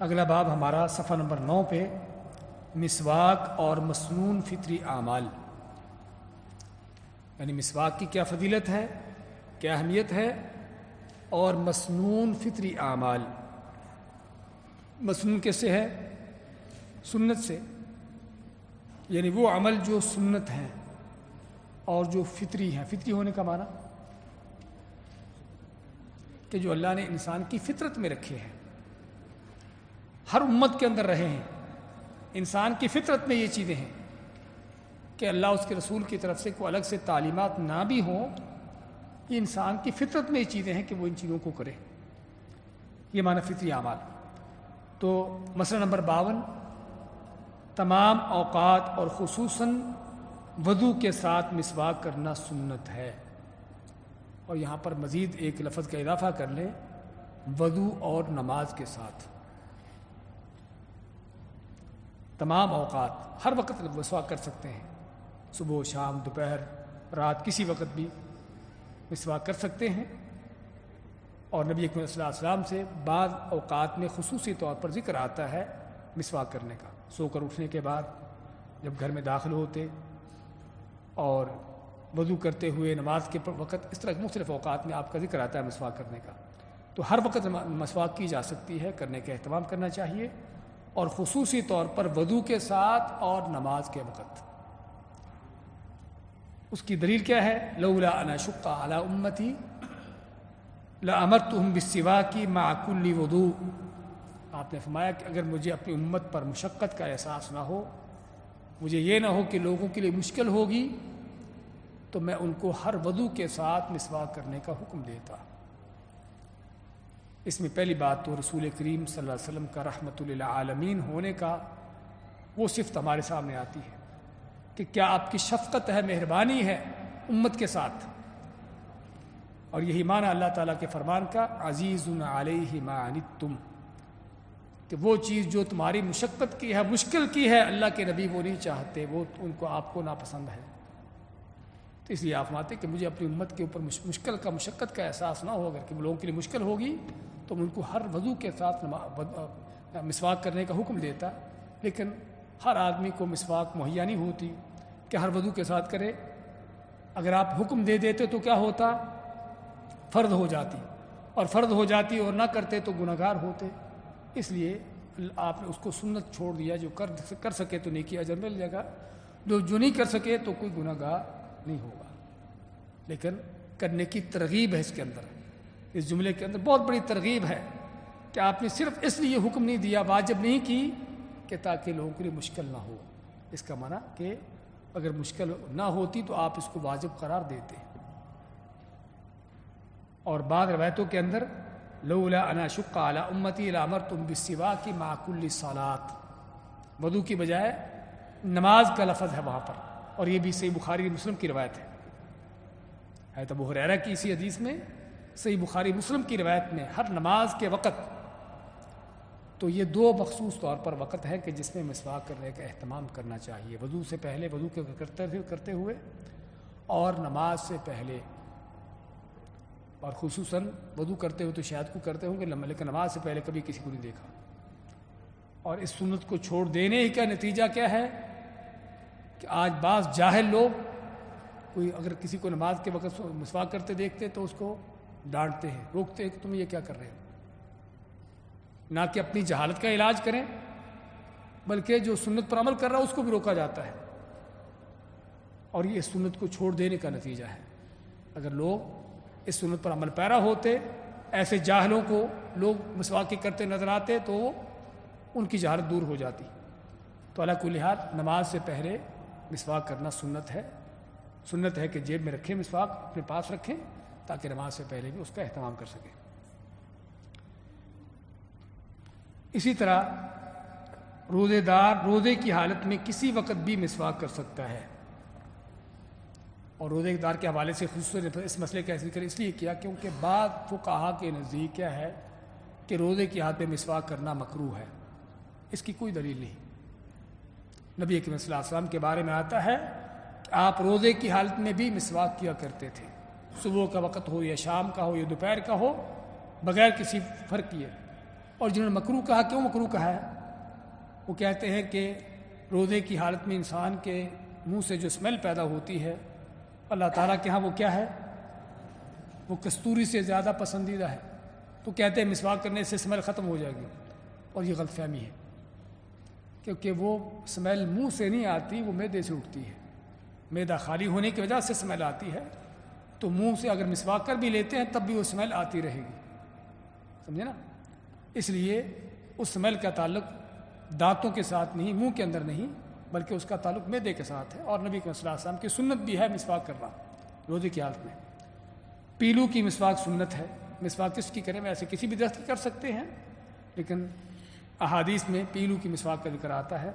اگلا باب ہمارا صفحہ نمبر 9 پہ مسواک اور مسنون فطری اعمال، یعنی مسواک کی کیا فضیلت ہے، کیا اہمیت ہے، اور مسنون فطری اعمال۔ مسنون کیسے ہے؟ سنت سے، یعنی وہ عمل جو سنت ہیں اور جو فطری ہیں۔ فطری ہونے کا معنی کہ جو اللہ نے انسان کی فطرت میں رکھے ہیں، ہر امت کے اندر رہے ہیں، انسان کی فطرت میں یہ چیزیں ہیں کہ اللہ اس کے رسول کی طرف سے کوئی الگ سے تعلیمات نہ بھی ہوں، یہ انسان کی فطرت میں یہ چیزیں ہیں کہ وہ ان چیزوں کو کرے، یہ معنی فطری اعمال۔ تو مسئلہ نمبر 52، تمام اوقات اور خصوصاً وضو کے ساتھ مسواک کرنا سنت ہے۔ اور یہاں پر مزید ایک لفظ کا اضافہ کر لیں، وضو اور نماز کے ساتھ۔ تمام اوقات، ہر وقت مسواک کر سکتے ہیں، صبح، شام، دوپہر، رات، کسی وقت بھی مسواک کر سکتے ہیں۔ اور نبی اکرم صلی اللہ علیہ وسلم سے بعض اوقات میں خصوصی طور پر ذکر آتا ہے مسواک کرنے کا، سو کر اٹھنے کے بعد، جب گھر میں داخل ہوتے، اور وضو کرتے ہوئے، نماز کے وقت، اس طرح مختلف اوقات میں آپ کا ذکر آتا ہے مسواک کرنے کا۔ تو ہر وقت مسواک کی جا سکتی ہے، کرنے کا اہتمام کرنا چاہیے، اور خصوصی طور پر وضو کے ساتھ اور نماز کے وقت۔ اس کی دلیل کیا ہے؟ لولا ان اشق علی امتی لامرتهم بالسواک مع کل وضوء۔ آپ نے فرمایا کہ اگر مجھے اپنی امت پر مشقت کا احساس نہ ہو، مجھے یہ نہ ہو کہ لوگوں کے لیے مشکل ہوگی، تو میں ان کو ہر وضو کے ساتھ مسواک کرنے کا حکم دیتا۔ اس میں پہلی بات تو رسول کریم صلی اللہ علیہ وسلم کا رحمت للعالمین ہونے کا وہ صفت ہمارے سامنے آتی ہے کہ کیا آپ کی شفقت ہے، مہربانی ہے امت کے ساتھ۔ اور یہی معنی اللہ تعالیٰ کے فرمان کا، عزیز علیہ ما عنتم، کہ وہ چیز جو تمہاری مشقت کی ہے، مشکل کی ہے، اللہ کے نبی وہ نہیں چاہتے، وہ ان کو، آپ کو ناپسند ہے۔ تو اس لیے آپ فرماتے کہ مجھے اپنی امت کے اوپر مشقت کا احساس نہ ہو، اگر کہ لوگوں کے لیے مشکل ہوگی تو میں ان کو ہر وضو کے ساتھ مسواک کرنے کا حکم دیتا۔ لیکن ہر آدمی کو مسواک مہیا نہیں ہوتی کہ ہر وضو کے ساتھ کرے۔ اگر آپ حکم دے دیتے تو کیا ہوتا؟ فرض ہو جاتی، اور فرض ہو جاتی اور نہ کرتے تو گناہگار ہوتے۔ اس لیے آپ نے اس کو سنت چھوڑ دیا، جو کر سکے تو نیکی اجر مل جائے گا، جو نہیں کر سکے تو کوئی گناہگار نہیں ہوگا۔ لیکن کرنے کی ترغیب ہے اس کے اندر، اس جملے کے اندر بہت بڑی ترغیب ہے کہ آپ نے صرف اس لیے حکم نہیں دیا، واجب نہیں کی کہ تاکہ لوگوں کے لیے مشکل نہ ہو۔ اس کا معنی کہ اگر مشکل نہ ہوتی تو آپ اس کو واجب قرار دیتے۔ اور بعض روایتوں کے اندر لولا ان اشق علی امتی لامرتهم بالسواک مع کل صلاۃ، وضو کی بجائے نماز کا لفظ ہے وہاں پر، اور یہ بھی صحیح بخاری مسلم کی روایت ہے۔ حضرت ابو ہریرہ کی اسی حدیث میں، صحیح بخاری مسلم کی روایت میں، ہر نماز کے وقت، تو یہ دو مخصوص طور پر وقت ہے کہ جس میں مسواک کرنے کا اہتمام کرنا چاہیے، وضو سے پہلے، وضو کرتے ہوئے، اور نماز سے پہلے۔ اور خصوصاً وضو کرتے ہوئے تو شاید کو کرتے ہوں گے، لیکن نماز سے پہلے کبھی کسی کو نہیں دیکھا۔ اور اس سنت کو چھوڑ دینے ہی کا نتیجہ کیا ہے کہ آج بعض جاہل لوگ، کوئی اگر کسی کو نماز کے وقت مسواک کرتے دیکھتے تو اس کو ڈانٹتے ہیں، روکتے ہیں کہ تم یہ کیا کر رہے ہو۔ نہ کہ اپنی جہالت کا علاج کریں، بلکہ جو سنت پر عمل کر رہا ہے اس کو بھی روکا جاتا ہے۔ اور یہ اس سنت کو چھوڑ دینے کا نتیجہ ہے۔ اگر لوگ اس سنت پر عمل پیرا ہوتے، ایسے جاہلوں کو لوگ مسواک کرتے نظر آتے تو ان کی جہالت دور ہو جاتی۔ تو علی کل حال نماز سے پہلے مسواک کرنا سنت ہے۔ سنت ہے کہ جیب میں رکھیں، مسواک اپنے پاس رکھیں تاکہ نماز سے پہلے بھی اس کا اہتمام کر سکیں۔ اسی طرح روزے دار روزے کی حالت میں کسی وقت بھی مسواک کر سکتا ہے۔ اور روزے دار کے حوالے سے خصوصاً اس مسئلے کا ذکر اس لیے کیا کیونکہ بعض فقہا کے نزدیک کیا ہے کہ روزے کی حالت میں مسواک کرنا مکروہ ہے۔ اس کی کوئی دلیل نہیں۔ نبی اکرم صلی اللہ علیہ وسلم کے بارے میں آتا ہے کہ آپ روزے کی حالت میں بھی مسواک کیا کرتے تھے، صبح کا وقت ہو یا شام کا ہو یا دوپہر کا ہو، بغیر کسی فرق کیے۔ اور جنہوں نے مکروہ کہا، کیوں مکروہ کہا ہے؟ وہ کہتے ہیں کہ روزے کی حالت میں انسان کے منہ سے جو اسمیل پیدا ہوتی ہے اللہ تعالیٰ کے ہاں وہ کیا ہے؟ وہ کستوری سے زیادہ پسندیدہ ہے. تو کہتے ہیں مسواک کرنے سے اسمیل ختم ہو جائے گی، اور یہ غلط فہمی ہے، کیونکہ وہ اسمیل منہ سے نہیں آتی، وہ معدے سے اٹھتی ہے. معدہ خالی ہونے کی وجہ سے اسمیل آتی ہے، تو منہ سے اگر مسواک کر بھی لیتے ہیں تب بھی وہ اسمیل آتی رہے گی. سمجھے نا؟ اس لیے اس اسمیل کا تعلق دانتوں کے ساتھ نہیں، منہ کے اندر نہیں، بلکہ اس کا تعلق معدے کے ساتھ ہے. اور نبی صلی اللہ علیہ وسلم کی سنت بھی ہے مسواک کرنا روزے کی حالت میں. پیلو کی مسواک سنت ہے. مسواک کس کی کریں؟ ایسے کسی بھی درخت کی کر سکتے ہیں، لیکن احادیث میں پیلو کی مسواک کا ذکر آتا ہے،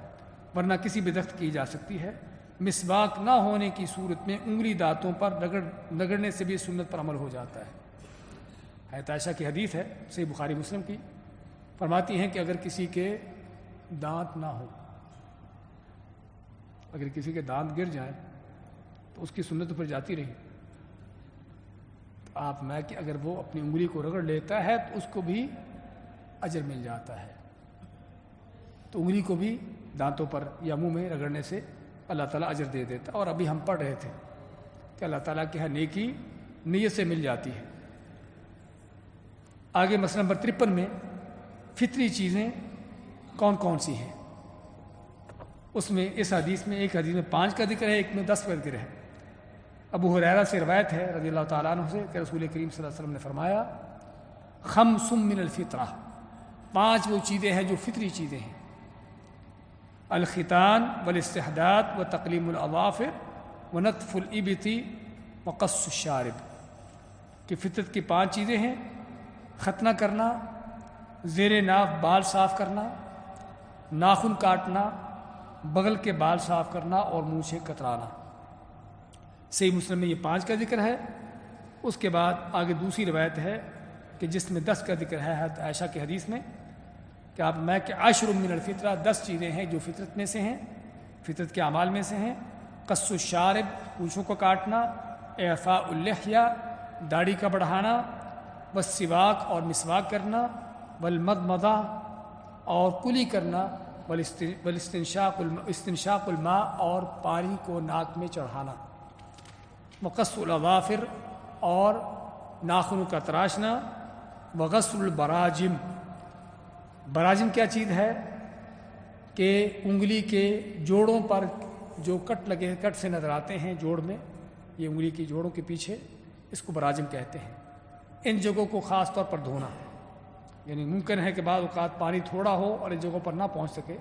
ورنہ کسی بھی درخت کی جا سکتی ہے. مسواک نہ ہونے کی صورت میں انگلی دانتوں پر رگڑنے سے بھی سنت پر عمل ہو جاتا ہے. حضرت عائشہ کی حدیث ہے صحیح بخاری مسلم کی، فرماتی ہیں کہ اگر کسی کے دانت نہ ہو، اگر کسی کے دانت گر جائیں تو اس کی سنت پر جاتی رہی. آپ میں کہ اگر وہ اپنی انگلی کو رگڑ لیتا ہے تو اس کو بھی اجر مل جاتا ہے. تو انگلی کو بھی دانتوں پر یا منہ میں رگڑنے سے اللہ تعالیٰ اجر دے دیتا. اور ابھی ہم پڑھ رہے تھے کہ اللہ تعالیٰ کے ہاں نیکی نیت سے مل جاتی ہے. آگے مسئلہ نمبر 53 میں فطری چیزیں کون کون سی ہیں. اس میں اس حدیث میں ایک حدیث میں 5 کا ذکر ہے، ایک میں 10 کا ذکر ہے. ابو ہریرہ سے روایت ہے رضی اللہ تعالیٰ عنہ سے کہ رسول کریم صلی اللہ علیہ وسلم نے فرمایا خمس من الفطرہ، 5 وہ چیزیں ہیں جو فطری چیزیں ہیں. الختان والاستحداد وتقلیم الاظافر ونتف الابط وقص الشارب، کہ فطرت کی 5 چیزیں ہیں: ختنہ کرنا، زیر ناف بال صاف کرنا، ناخن کاٹنا، بغل کے بال صاف کرنا اور منہ سے کترانا. صحیح مسلم میں یہ 5 کا ذکر ہے. اس کے بعد آگے دوسری روایت ہے کہ جس میں 10 کا ذکر ہے حضرت عائشہ کی حدیث میں کہ آپ میں کہ عشر من الفطرہ، 10 چیزیں ہیں جو فطرت میں سے ہیں، فطرت کے اعمال میں سے ہیں. قص الشارب، پونچھوں کو کاٹنا، اعفاء اللحیہ، داڑھی کا بڑھانا، والسواک اور مسواک کرنا، والمضمضہ اور کلی کرنا، استنشاق الماء اور پانی کو ناک میں چڑھانا، وقص الاظافر اور ناخنوں کا تراشنا، وغسل البراجم. براجم کیا چیز ہے؟ کہ انگلی کے جوڑوں پر جو کٹ لگے، کٹ سے نظر آتے ہیں جوڑ میں، یہ انگلی کی جوڑوں کے پیچھے، اس کو براجم کہتے ہیں. ان جگہوں کو خاص طور پر دھونا، یعنی ممکن ہے کہ بعض اوقات پانی تھوڑا ہو اور ان جگہوں پر نہ پہنچ سکے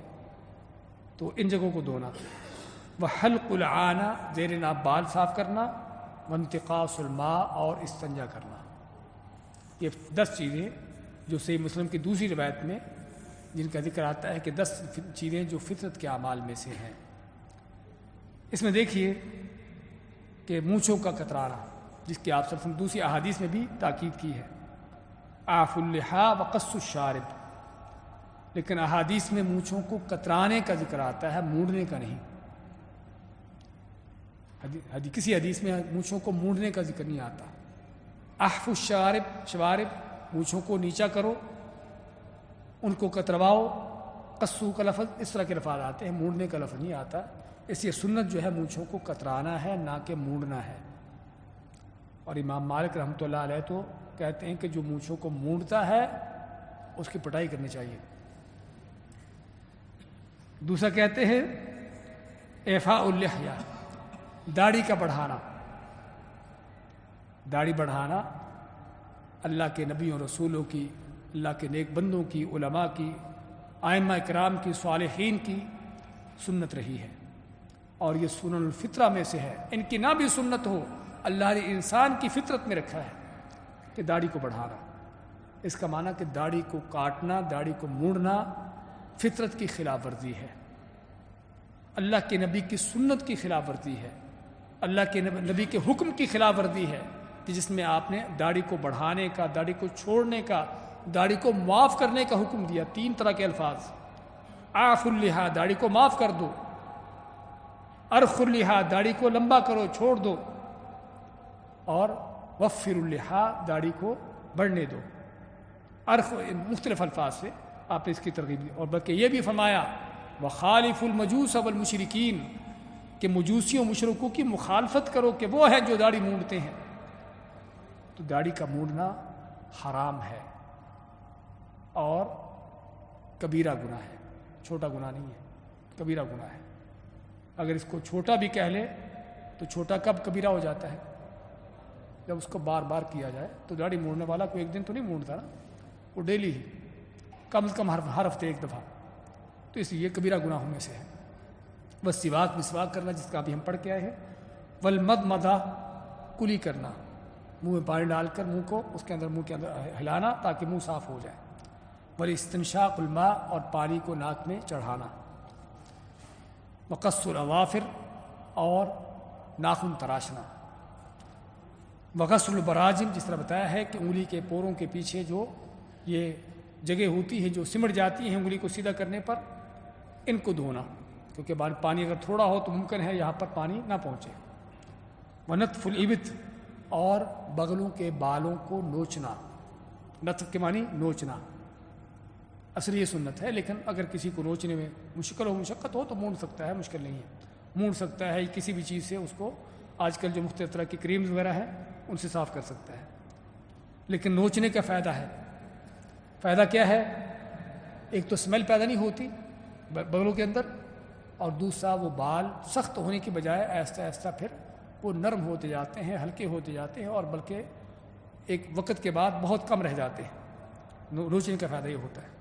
تو ان جگہوں کو دھونا. وحلق العانہ، زیر ناف بال صاف کرنا، وانتقاص الماء اور استنجا کرنا. یہ 10 چیزیں جو صحیح مسلم کی دوسری روایت میں جن کا ذکر آتا ہے کہ 10 چیزیں جو فطرت کے اعمال میں سے ہیں. اس میں دیکھیے کہ مونچھوں کا کترانا، جس کی آپ صلی دوسری احادیث میں بھی تاکید کی ہے، عاف اللحا وقص الشارب. لیکن احادیث میں مونچھوں کو کترانے کا ذکر آتا ہے، مونڈنے کا نہیں. کسی حدیث میں مونچھوں کو مونڈنے کا ذکر نہیں آتا. احف الشوارب، مونچھوں کو نیچا کرو، ان کو کترواؤ. قصو کا لفظ اس طرح کے لفظ آتے ہیں، مونڈنے کا لفظ نہیں آتا. اس لیے سنت جو ہے مونچھوں کو کترانا ہے، نہ کہ مونڈنا ہے. اور امام مالک رحمۃ اللہ علیہ تو کہتے ہیں کہ جو مونچھوں کو مونڈتا ہے اس کی پٹائی کرنی چاہیے. دوسرا کہتے ہیں اعفاء اللحیہ، داڑھی کا بڑھانا. داڑھی بڑھانا اللہ کے نبیوں رسولوں کی، اللہ کے نیک بندوں کی، علماء کی، ائمہ اکرام کی، صالحین کی سنت رہی ہے، اور یہ سنن الفطرہ میں سے ہے. ان کی نہ بھی سنت ہو، اللہ نے انسان کی فطرت میں رکھا ہے کہ داڑھی کو بڑھانا. اس کا معنی کہ داڑھی کو کاٹنا، داڑھی کو موڑنا فطرت کی خلاف ورزی ہے، اللہ کے نبی کی سنت کی خلاف ورزی ہے، اللہ کے نبی کے حکم کی خلاف ورزی ہے کہ جس میں آپ نے داڑھی کو بڑھانے کا، داڑھی کو چھوڑنے کا، داڑھی کو معاف کرنے کا حکم دیا. 3 طرح کے الفاظ: عاف اللحا، داڑھی کو معاف کر دو، ارخ اللحا، داڑھی کو لمبا کرو، چھوڑ دو، اور وفر اللحا، داڑھی کو بڑھنے دو. ارخ مختلف الفاظ سے آپ نے اس کی ترغیب دی، اور بلکہ یہ بھی فرمایا وخالف المجوس والمشرکین کہ مجوسیوں مشرکوں کی مخالفت کرو کہ وہ ہیں جو داڑھی مونڈتے ہیں۔ تو داڑھی کا مونڈنا حرام ہے اور کبیرہ گناہ ہے، چھوٹا گناہ نہیں ہے، کبیرہ گناہ ہے۔ اگر اس کو چھوٹا بھی کہہ لے تو چھوٹا کب کبیرہ ہو جاتا ہے؟ جب اس کو بار بار کیا جائے۔ تو داڑھی مونڈنے والا کوئی ایک دن تو نہیں مونڈتا نا، وہ ڈیلی ہی، کم از کم ہر ہفتے ایک دفعہ، تو اس لیے کبیرہ گناہوں میں سے ہے۔ بس سواک مسواک کرنا جس کا ابھی ہم پڑھ کے آئے ہیں، والمضمضہ کلی کرنا، منہ میں پانی ڈال کر منہ کو اس کے اندر منہ کے اندر ہلانا تاکہ منہ صاف ہو جائے، والاستنشاق الماء اور پانی کو ناک میں چڑھانا، وقص الاظافر اور ناخن تراشنا، وغسل البراجم جس طرح بتایا ہے کہ انگلی کے پوروں کے پیچھے جو یہ جگہ ہوتی ہے جو سمٹ جاتی ہیں انگلی کو سیدھا کرنے پر، ان کو دھونا، کیونکہ پانی اگر تھوڑا ہو تو ممکن ہے یہاں پر پانی نہ پہنچے، ونتف الابط اور بغلوں کے بالوں کو نوچنا، نتف کے معنی نوچنا، اصل یہ سنت ہے، لیکن اگر کسی کو نوچنے میں مشقت ہو تو مونڈ سکتا ہے، مشکل نہیں ہے، مونڈ سکتا ہے، کسی بھی چیز سے اس کو آج کل جو مختلف طرح کی کریمز وغیرہ ہیں ان سے صاف کر سکتا ہے۔ لیکن نوچنے کا فائدہ ہے، فائدہ کیا ہے؟ ایک تو اسمیل پیدا نہیں ہوتی بغلوں کے اندر، اور دوسرا وہ بال سخت ہونے کی بجائے آہستہ آہستہ پھر وہ نرم ہوتے جاتے ہیں، ہلکے ہوتے جاتے ہیں، اور بلکہ ایک وقت کے بعد بہت کم رہ جاتے ہیں۔ نوچنے کا فائدہ یہ ہوتا ہے۔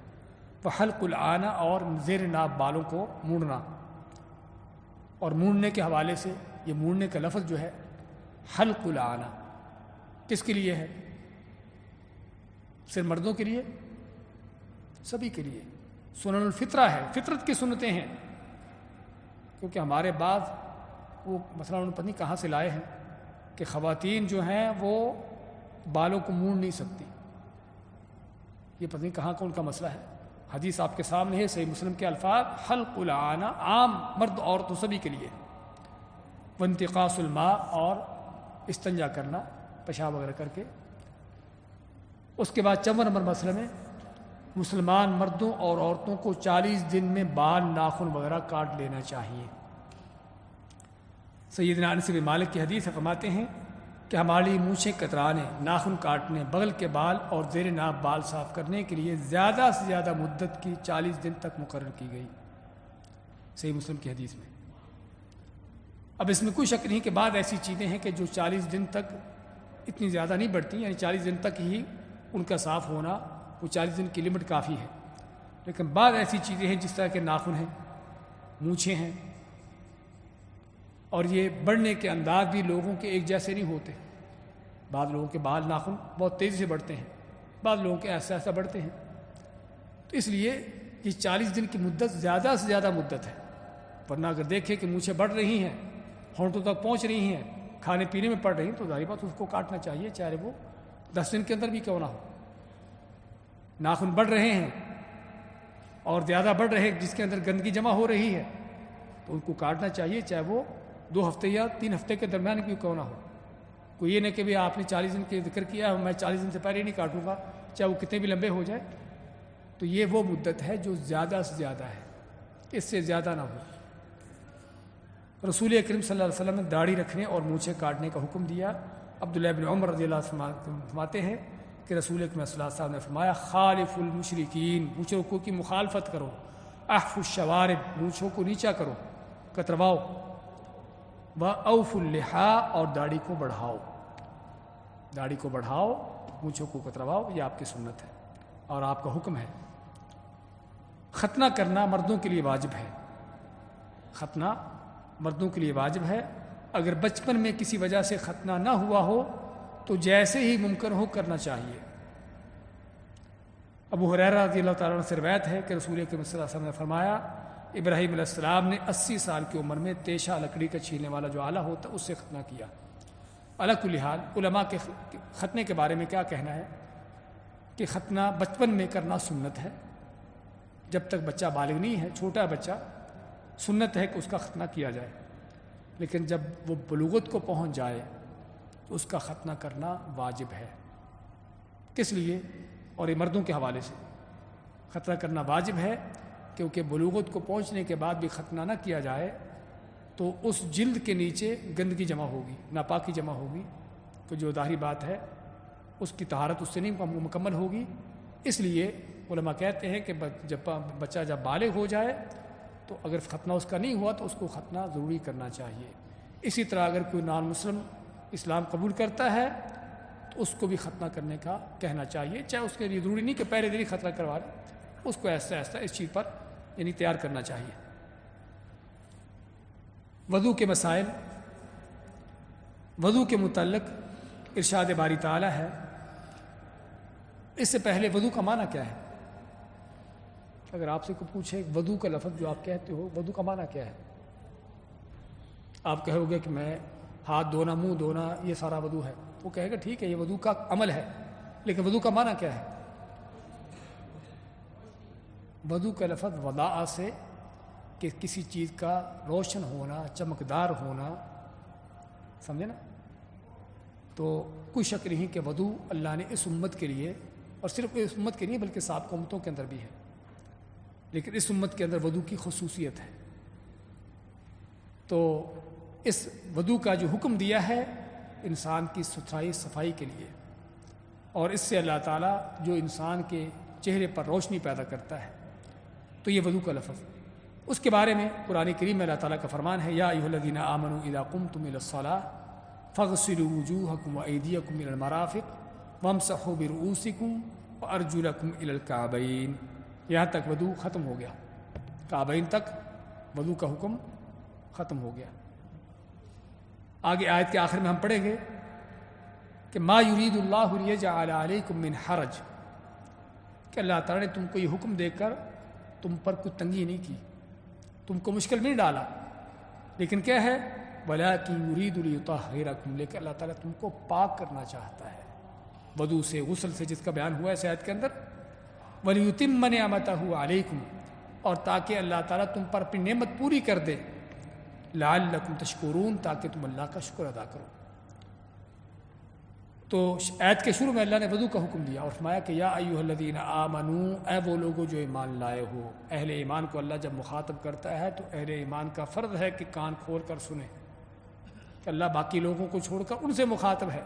وحلق العانہ اور زیر ناب بالوں کو مونڈنا، اور مونڈنے کے حوالے سے یہ مونڈنے کا لفظ جو ہے حلق العانہ کس کے لیے ہے؟ صرف مردوں کے لیے؟ سبھی کے لیے، سنن الفطرہ ہے، فطرت کی سنتیں ہیں، کیونکہ ہمارے بعض وہ مثلا انہوں نے پتہ نہیں کہاں سے لائے ہیں کہ خواتین جو ہیں وہ بالوں کو مونڈ نہیں سکتی، یہ پتہ نہیں کہاں کا ان کا مسئلہ ہے۔ حدیث آپ کے سامنے ہے، صحیح مسلم کے الفاظ حلق العانہ عام مرد عورتوں سبھی کے لیے، وانتقاص الماء اور استنجا کرنا پیشاب وغیرہ کر کے۔ اس کے بعد 54 نمبر مسئلے میں مسلمان مردوں اور عورتوں کو 40 دن میں بال ناخن وغیرہ کاٹ لینا چاہیے۔ سیدنا انس بن مالک کی حدیث فرماتے ہیں کہ ہماری مونچھیں کترانے، ناخن کاٹنے، بغل کے بال اور زیر ناف بال صاف کرنے کے لیے زیادہ سے زیادہ مدت کی 40 دن تک مقرر کی گئی، صحیح مسلم کی حدیث میں۔ اب اس میں کوئی شک نہیں کہ بعض ایسی چیزیں ہیں کہ جو 40 دن تک اتنی زیادہ نہیں بڑھتی، یعنی 40 دن تک ہی ان کا صاف ہونا، وہ 40 دن کی لمٹ کافی ہے، لیکن بعض ایسی چیزیں ہیں جس طرح کے ناخن ہیں، مونچھیں ہیں، اور یہ بڑھنے کے انداز بھی لوگوں کے ایک جیسے نہیں ہوتے، بعض لوگوں کے بال ناخن بہت تیزی سے بڑھتے ہیں، بعض لوگوں کے ایسا ایسا بڑھتے ہیں، تو اس لیے یہ 40 دن کی مدت زیادہ سے زیادہ مدت ہے۔ ورنہ اگر دیکھیں کہ مونچھیں بڑھ رہی ہیں، ہونٹوں تک پہنچ رہی ہیں، کھانے پینے میں پڑ رہی ہیں، تو ظاہر بات اس کو کاٹنا چاہیے، چاہے وہ 10 دن کے اندر بھی کیوں نہ ہو۔ ناخن بڑھ رہے ہیں اور زیادہ بڑھ رہے ہیں، جس کے اندر گندگی جمع ہو رہی ہے، تو ان کو کاٹنا چاہیے، چاہے وہ 2 ہفتے یا 3 ہفتے کے درمیان کیوں نہ ہو۔ کوئی یہ نہیں کہ بھی آپ نے 40 دن کے ذکر کیا ہے، میں 40 دن سے پہلے نہیں کاٹوں گا، چاہے وہ کتنے بھی لمبے ہو جائے، تو یہ وہ مدت ہے جو زیادہ سے زیادہ ہے، اس سے زیادہ نہ ہو۔ رسول اکرم صلی اللہ علیہ وسلم نے داڑھی رکھنے اور مونچھیں کاٹنے کا حکم دیا۔ عبداللہ بن عمر رضی اللہ عنہ فرماتے ہیں کہ رسول اکرم صلی اللہ علیہ وسلم نے فرمایا خالف المشرکین، مشرکوں کی مخالفت کرو، احف الشوارب، مونچھوں کو نیچا کرو، کترواؤ، واوف اللحا اور داڑھی کو بڑھاؤ، داڑھی کو بڑھاؤ، مونچھوں کو کترواؤ، یہ آپ کی سنت ہے اور آپ کا حکم ہے۔ ختنہ کرنا مردوں کے لیے واجب ہے، ختنہ مردوں کے لیے واجب ہے، اگر بچپن میں کسی وجہ سے ختنہ نہ ہوا ہو تو جیسے ہی ممکن ہو کرنا چاہیے۔ ابو ہریرہ رضی اللہ تعالیٰ عنہ سے روایت ہے کہ رسول اکرم صلی اللہ علیہ وسلم نے فرمایا ابراہیم علیہ السلام نے 80 سال کی عمر میں تیشہ لکڑی کا چھیلنے والا جو آلہ ہوتا اس سے ختنہ کیا۔ علی کل حال علماء کے ختنے کے بارے میں کیا کہنا ہے کہ ختنہ بچپن میں کرنا سنت ہے، جب تک بچہ بالغ نہیں ہے، چھوٹا بچہ، سنت ہے کہ اس کا ختنہ کیا جائے، لیکن جب وہ بلوغت کو پہنچ جائے تو اس کا ختنہ کرنا واجب ہے۔ کس لیے؟ اور یہ مردوں کے حوالے سے ختنہ کرنا واجب ہے، کیونکہ بلوغت کو پہنچنے کے بعد بھی ختنہ نہ کیا جائے تو اس جلد کے نیچے گندگی جمع ہوگی، ناپاکی جمع ہوگی، تو جو ظاہری بات ہے اس کی طہارت اس سے نہیں مکمل ہوگی۔ اس لیے علماء کہتے ہیں کہ جب بچہ جب بالغ ہو جائے تو اگر ختنہ اس کا نہیں ہوا تو اس کو ختنہ ضروری کرنا چاہیے۔ اسی طرح اگر کوئی نان مسلم اسلام قبول کرتا ہے تو اس کو بھی ختنہ کرنے کا کہنا چاہیے، چاہے اس کے لیے ضروری نہیں کہ پہلے دن ہی ختنہ کروا لے، اس کو ایسا ایسا اس چیز پر یعنی تیار کرنا چاہیے۔ وضو کے مسائل، وضو کے متعلق ارشاد باری تعالیٰ ہے۔ اس سے پہلے وضو کا معنی کیا ہے؟ اگر آپ سے کوئی پوچھے وضو کا لفظ جو آپ کہتے ہو وضو کا معنی کیا ہے، آپ کہو گے کہ میں ہاتھ دھونا، منہ دھونا، یہ سارا وضو ہے۔ وہ کہے گا ٹھیک ہے یہ وضو کا عمل ہے، لیکن وضو کا معنی کیا ہے؟ وضو کا لفظ وضاء سے کہ کسی چیز کا روشن ہونا، چمکدار ہونا، سمجھے نا؟ تو کوئی شک نہیں کہ وضو اللہ نے اس امت کے لیے، اور صرف اس امت کے نہیں بلکہ سابقہ امتوں کے اندر بھی ہے، لیکن اس امت کے اندر وضو کی خصوصیت ہے۔ تو اس وضو کا جو حکم دیا ہے انسان کی ستھرائی صفائی کے لیے، اور اس سے اللہ تعالیٰ جو انسان کے چہرے پر روشنی پیدا کرتا ہے، تو یہ وضو کا لفظ۔ اس کے بارے میں قرآن کریم میں اللہ تعالیٰ کا فرمان ہے، یا ایھا الذین آمنوا اذا قمتم الی الصلاۃ فاغسلوا وجوہکم وایدیکم الی المرافق وامسحوا برؤوسکم وارجلکم الی الکعبین۔ یہاں تک وضو ختم ہو گیا، کعبین تک وضو کا حکم ختم ہو گیا۔ آگے آیت کے آخر میں ہم پڑھیں گے کہ ما یرید اللہ لیجعل علیکم من حرج، کہ اللہ تعالیٰ نے تم کو یہ حکم دے کر تم پر کوئی تنگی نہیں کی، تم کو مشکل میں نہیں ڈالا، لیکن کیا ہے ولیکن یرید لیطہرکم، لیکن اللہ تعالیٰ تم کو پاک کرنا چاہتا ہے وضو سے، غسل سے، جس کا بیان ہوا ہے اس آیت کے اندر، ولیتم نعمتہ علیکم، اور تاکہ اللہ تعالیٰ تم پر اپنی نعمت پوری کر دے، لعلکم تشکرون، تاکہ تم اللہ کا شکر ادا کرو۔ تو آیت کے شروع میں اللہ نے وضو کا حکم دیا اور فرمایا کہ یا ایھا الذین آمنو، اے وہ لوگوں جو ایمان لائے ہو۔ اہل ایمان کو اللہ جب مخاطب کرتا ہے تو اہل ایمان کا فرض ہے کہ کان کھول کر سنیں، کہ اللہ باقی لوگوں کو چھوڑ کر ان سے مخاطب ہے،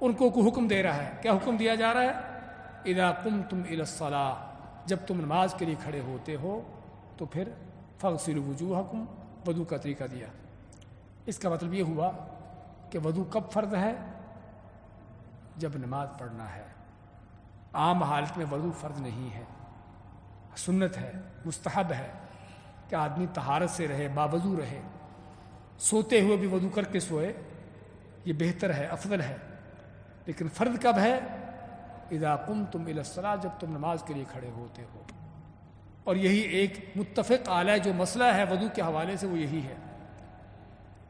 ان کو کوئی حکم دے رہا ہے۔ کیا حکم دیا جا رہا ہے؟ اذا قمتم الی الصلاۃ، جب تم نماز کے لیے کھڑے ہوتے ہو تو پھر فاغسلوا وجوہکم، وضو کا طریقہ دیا۔ اس کا مطلب یہ ہوا کہ وضو کب فرض ہے؟ جب نماز پڑھنا ہے۔ عام حالت میں وضو فرض نہیں ہے، سنت ہے، مستحب ہے کہ آدمی طہارت سے رہے، باوضو رہے، سوتے ہوئے بھی وضو کر کے سوئے، یہ بہتر ہے، افضل ہے۔ لیکن فرض کب ہے؟ اذا قمتم الی الصلاۃ، جب تم نماز کے لیے کھڑے ہوتے ہو۔ اور یہی ایک متفق اعلیٰ جو مسئلہ ہے وضو کے حوالے سے وہ یہی ہے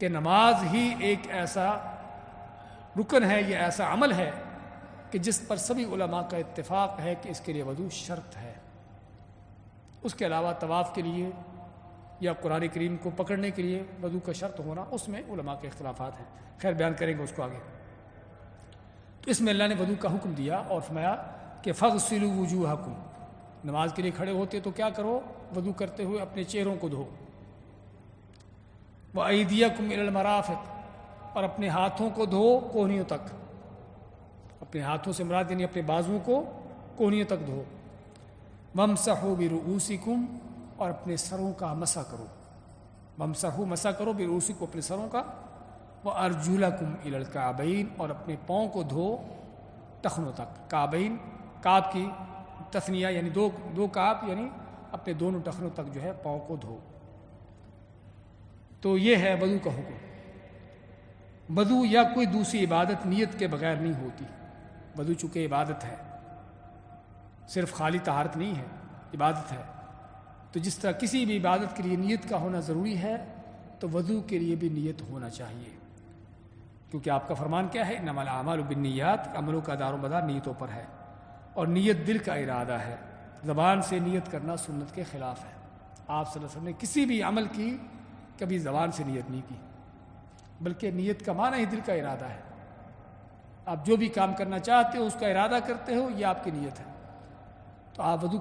کہ نماز ہی ایک ایسا رکن ہے، یہ ایسا عمل ہے کہ جس پر سبھی علماء کا اتفاق ہے کہ اس کے لیے وضو شرط ہے۔ اس کے علاوہ طواف کے لیے یا قرآن کریم کو پکڑنے کے لیے وضو کا شرط ہونا، اس میں علماء کے اختلافات ہیں، خیر بیان کریں گے اس کو آگے۔ تو اس میں اللہ نے وضو کا حکم دیا اور فرمایا کہ فاغسلوا وجوہکم، نماز کے لیے کھڑے ہوتے تو کیا کرو؟ وضو کرتے ہوئے اپنے چہروں کو دھو، وایدیکم الی المرافق، اور اپنے ہاتھوں کو دھو کونیوں تک، اپنے ہاتھوں سے مراد یعنی اپنے بازوؤں کو کونیوں تک دھو، وامسحوا برؤوسکم، اور اپنے سروں کا مسح کرو، وامسحوا مسح کرو برؤوسکم، اپنے سروں کا، وارجلکم الی الکعبین، اور اپنے پاؤں کو دھو ٹخنوں تک۔ کعبین، کعب کی تثنیہ یعنی دو کعب، یعنی اپنے دونوں ٹخنوں تک جو ہے پاؤں کو دھو۔ تو یہ ہے وضو کا حکم۔ وضو یا کوئی دوسری عبادت نیت کے بغیر نہیں ہوتی۔ وضو چونکہ عبادت ہے، صرف خالی طہارت نہیں ہے، عبادت ہے، تو جس طرح کسی بھی عبادت کے لیے نیت کا ہونا ضروری ہے تو وضو کے لیے بھی نیت ہونا چاہیے، کیونکہ آپ کا فرمان کیا ہے؟ انما الاعمال بالنیات، عملوں کا دار و مدار نیتوں پر ہے، اور نیت دل کا ارادہ ہے، زبان سے نیت کرنا سنت کے خلاف ہے۔ آپ صلی اللہ علیہ وسلم نے کسی بھی عمل کی کبھی زبان سے نیت نہیں کی، بلکہ نیت کا معنی ہی دل کا ارادہ ہے۔ آپ جو بھی کام کرنا چاہتے ہو اس کا ارادہ کرتے ہو، یہ آپ کی نیت ہے۔ تو آپ وضو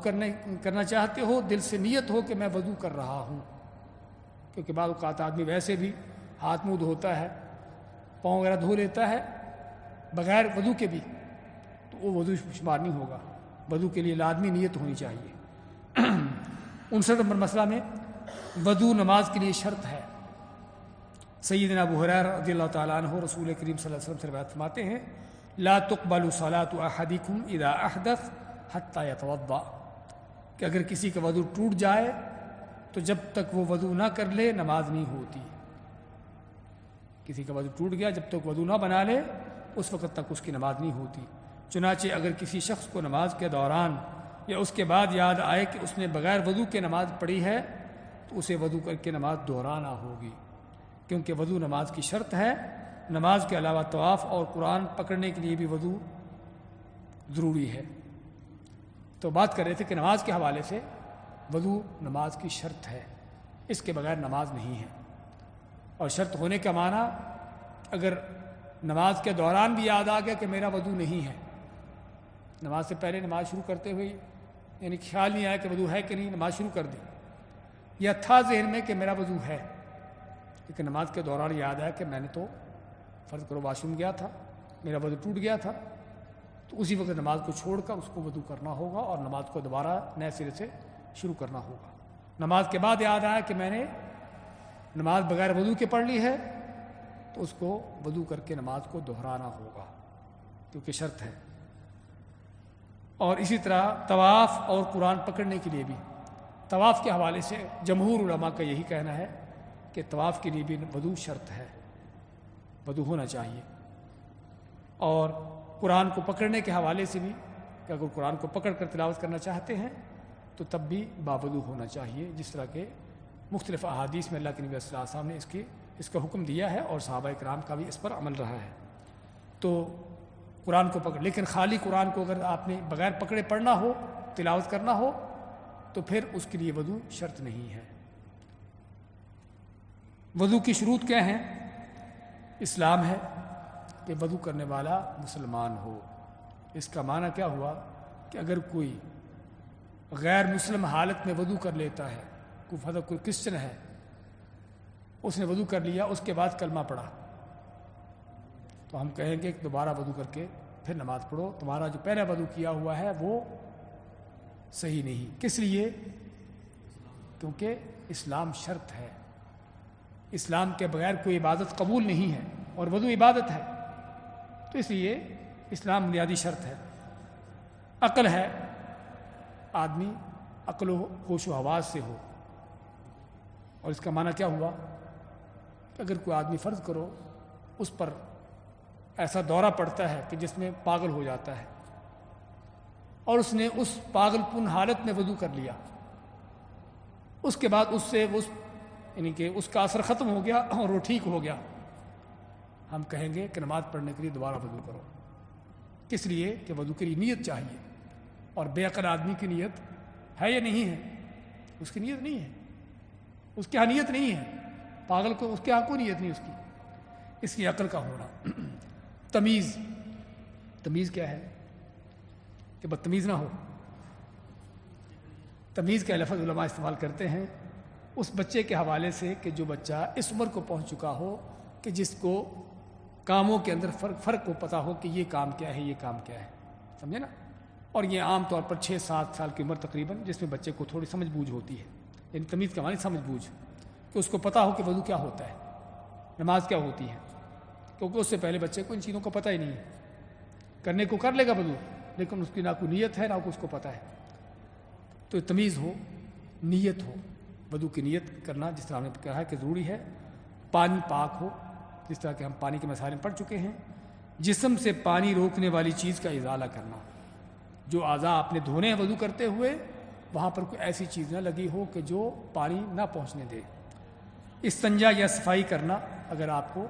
کرنا چاہتے ہو، دل سے نیت ہو کہ میں وضو کر رہا ہوں، کیونکہ بعض اوقات آدمی ویسے بھی ہاتھ منہ دھوتا ہے، پاؤں وغیرہ دھو لیتا ہے بغیر وضو کے بھی، تو وہ وضو شمار نہیں ہوگا۔ وضو کے لیے لازمی نیت ہونی چاہیے۔ 59 نمبر مسئلہ میں وضو نماز کے لیے شرط ہے۔ سیدنا ابو ہریرہ رضی اللہ تعالیٰ عنہ رسول کریم صلی اللہ علیہ وسلم سے روایت فرماتے ہیں، لا تقبل صلاة احدکم اذا احدث حتی یتوضأ، کہ اگر کسی کا وضو ٹوٹ جائے تو جب تک وہ وضو نہ کر لے نماز نہیں ہوتی۔ کسی کا وضو ٹوٹ گیا، جب تک وضو نہ بنا لے اس وقت تک اس کی نماز نہیں ہوتی۔ چنانچہ اگر کسی شخص کو نماز کے دوران یا اس کے بعد یاد آئے کہ اس نے بغیر وضو کے نماز پڑھی ہے تو اسے وضو کر کے نماز دہرانا ہوگی، کیونکہ وضو نماز کی شرط ہے۔ نماز کے علاوہ طواف اور قرآن پکڑنے کے لیے بھی وضو ضروری ہے۔ تو بات کر رہے تھے کہ نماز کے حوالے سے وضو نماز کی شرط ہے، اس کے بغیر نماز نہیں ہے۔ اور شرط ہونے کا معنی اگر نماز کے دوران بھی یاد آ گیا کہ میرا وضو نہیں ہے، نماز سے پہلے نماز شروع کرتے ہوئے یعنی خیال نہیں آیا کہ وضو ہے کہ نہیں، نماز شروع کر دی، یا تھا ذہن میں کہ میرا وضو ہے لیکن نماز کے دوران یاد آیا کہ میں نے تو فرض کرو واش روم گیا تھا، میرا وضو ٹوٹ گیا تھا، تو اسی وقت نماز کو چھوڑ کر اس کو وضو کرنا ہوگا اور نماز کو دوبارہ نئے سرے سے شروع کرنا ہوگا۔ نماز کے بعد یاد آیا کہ میں نے نماز بغیر وضو کے پڑھ لی ہے تو اس کو وضو کر کے نماز کو دہرانا ہوگا کیونکہ شرط ہے۔ اور اسی طرح طواف اور قرآن پکڑنے کے لیے بھی، طواف کے حوالے سے جمہور علماء کا یہی کہنا ہے کہ طواف کے لیے بھی وضو شرط ہے، وضو ہونا چاہیے۔ اور قرآن کو پکڑنے کے حوالے سے بھی کہ اگر قرآن کو پکڑ کر تلاوت کرنا چاہتے ہیں تو تب بھی باوضو ہونا چاہیے، جس طرح کے مختلف احادیث میں اللہ کے نبی صلی اللہ علیہ وسلم نے اس کا حکم دیا ہے اور صحابہ کرام کا بھی اس پر عمل رہا ہے۔ تو قرآن کو پکڑ، لیکن خالی قرآن کو اگر آپ نے بغیر پکڑے پڑھنا ہو، تلاوت کرنا ہو تو پھر اس کے لیے وضو شرط نہیں ہے۔ وضو کی شروط کیا ہیں؟ اسلام ہے کہ وضو کرنے والا مسلمان ہو۔ اس کا معنی کیا ہوا کہ اگر کوئی غیر مسلم حالت میں وضو کر لیتا ہے، کوئی کرسچن ہے، اس نے وضو کر لیا، اس کے بعد کلمہ پڑھا، تو ہم کہیں گے کہ دوبارہ وضو کر کے پھر نماز پڑھو، تمہارا جو پہلا وضو کیا ہوا ہے وہ صحیح نہیں۔ کس لیے؟ کیونکہ اسلام شرط ہے، اسلام کے بغیر کوئی عبادت قبول نہیں ہے اور وضو عبادت ہے، تو اس لیے اسلام بنیادی شرط ہے۔ عقل ہے، آدمی عقل و ہوش و حواس سے ہو، اور اس کا معنی کیا ہوا کہ اگر کوئی آدمی فرض کرو اس پر ایسا دورہ پڑتا ہے کہ جس میں پاگل ہو جاتا ہے اور اس نے اس پاگل پن حالت میں وضو کر لیا، اس کے بعد اس سے یعنی کہ اس کا اثر ختم ہو گیا اور وہ ٹھیک ہو گیا، ہم کہیں گے کہ نماز پڑھنے کے لیے دوبارہ وضو کرو۔ کس لیے؟ کہ وضو کے لیے نیت چاہیے، اور بے عقل آدمی کی نیت ہے یا نہیں ہے؟ اس کی نیت نہیں ہے، اس کی نیت نہیں ہے، پاگل کو اس کے ہاں کوئی نیت نہیں اس کی، اس کی عقل کا ہونا۔ تمیز، تمیز کیا ہے؟ کہ بدتمیز نہ ہو۔ تمیز کا لفظ علماء استعمال کرتے ہیں اس بچے کے حوالے سے کہ جو بچہ اس عمر کو پہنچ چکا ہو کہ جس کو کاموں کے اندر فرق کو پتہ ہو کہ یہ کام کیا ہے، یہ کام کیا ہے، سمجھے نا؟ اور یہ عام طور پر 6-7 سال کی عمر تقریباً، جس میں بچے کو تھوڑی سمجھ بوجھ ہوتی ہے، یعنی تمیز کا معنی سمجھ بوجھ، کہ اس کو پتہ ہو کہ وضو کیا ہوتا ہے، نماز کیا ہوتی ہے، کیونکہ اس سے پہلے بچے کو ان چیزوں کا پتہ ہی نہیں ہے۔ کرنے کو کر لے گا وضو، لیکن اس کی نہ کوئی نیت ہے نہ اس کو پتہ ہے۔ تو تمیز ہو، نیت ہو، وضو کی نیت کرنا جس طرح ہم نے کہا ہے کہ ضروری ہے۔ پانی پاک ہو، جس طرح کہ ہم پانی کے مسائل میں پڑھ چکے ہیں۔ جسم سے پانی روکنے والی چیز کا ازالہ کرنا، جو اعضاء اپنے دھونے ہیں وضو کرتے ہوئے وہاں پر کوئی ایسی چیز نہ لگی ہو کہ جو پانی نہ پہنچنے دے۔ استنجا یا صفائی کرنا، اگر آپ کو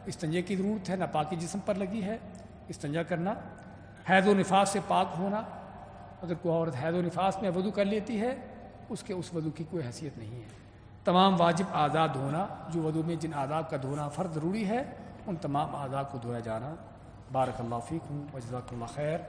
استنجے کی ضرورت ہے، ناپاکی جسم پر لگی ہے، استنجا کرنا۔ حیض و نفاس سے پاک ہونا، اگر کوئی عورت حیض و نفاس میں وضو کر لیتی ہے اس کے اس وضو کی کوئی حیثیت نہیں ہے۔ تمام واجب اعضاء دھونا، جو وضو میں جن اعضاء کا دھونا فرض ضروری ہے ان تمام اعضاء کو دھویا جانا۔ بارک اللہ فیکم و جزاکم اللہ خیر۔